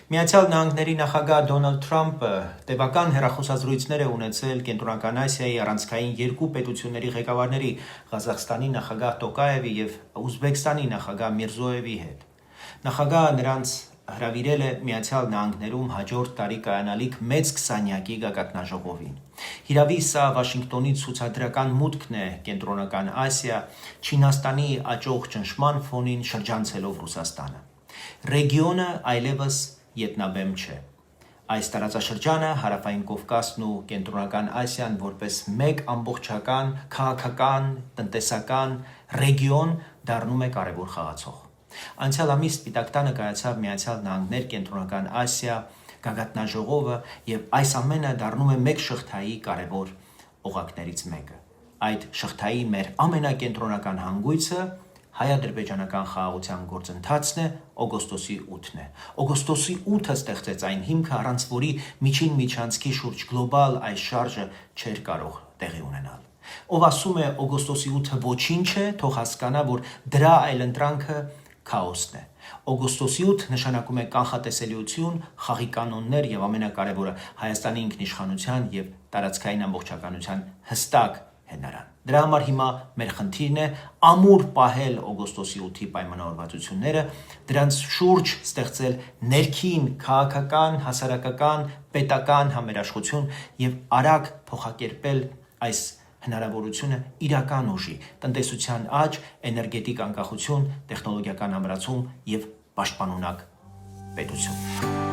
Միացյալ Նահանգների նախագահ Դոնալդ Թրամփը տևական հեռախոսազրույցներ է ունեցել Կենտրոնական Ասիայի առանցքային երկու պետությունների ղեկավարների Ղազախստանի նախագահ Տոկաևի եւ Ուզբեկստանի նախագահ Միրզոևի հետ։ Նախագահը նրանց հրավիրել է Միացյալ Նահանգներում հաջորդ տարի կայանալիք մեծ 20-յակի գագաթնաժողովին։ Հիրավի սա Վաշինգտոնի ցուցադրական մուտքն է Կենտրոնական Ասիա, Չինաստանի աճող ճնշման ֆոնին շրջանցելով Ռուսաստանը։ Ռեգիոնը այլևս ետնաբեմ չէ։ Այս տարածաշրջանը Հարավային Կովկասն ու Կենտրոնական Ասիան որպես մեկ ամբողջական, քաղաքական, տնտեսական ռեգիոն դառնում է կարևոր խաղացող։ Անցյալ ամիս Սպիտակ տանը կայացավ Միացյալ Նահանգներ Կենտրոնական Ասիա գագաթնաժողովը եւ այս ամենը դառնում է մեկ շղթայի կարևոր օղակներից մեկը։ Այդ շղթայի մեր ամենակենտրոնական հանգույցը հայ-ադրբեջանական խաղաղության գործընթացն է օգոստոսի 8-ն է։ Օգոստոսի 8-ը ստեղծեց այն հիմքը, առանց որի միջին միջանցքի շուրջ գլոբալ այս շարժը չէր կարող տեղի ունենալ։ Ով ասում է օգոստոսի 8-ը ոչինչ է, թող հասկանա, որ դրա այլընտրանքը քաոսն է։ Օգոստոսի 8 նշանակում է կանխատեսելիություն, խաղի կանոններ եւ ամենակարևորը Հայաստանի ինքնիշխանության եւ տարածքային ամբողջականության հստակ հենարան։ Դրա համար հիմա մեր խնդիրն է ամուր պահել օգոստոսի 8-ի պայմանավորվածությունները, դրանց շուրջ ստեղծել ներքին քաղաքական, հասարակական, պետական համերաշխություն եւ արագ փոխակերպել այս հնարավորությունը իրական ուժի, տնտեսության աճ, էներգետիկ անկախություն, տեխնոլոգիական ամրացում եւ պաշտպանունակ պետություն։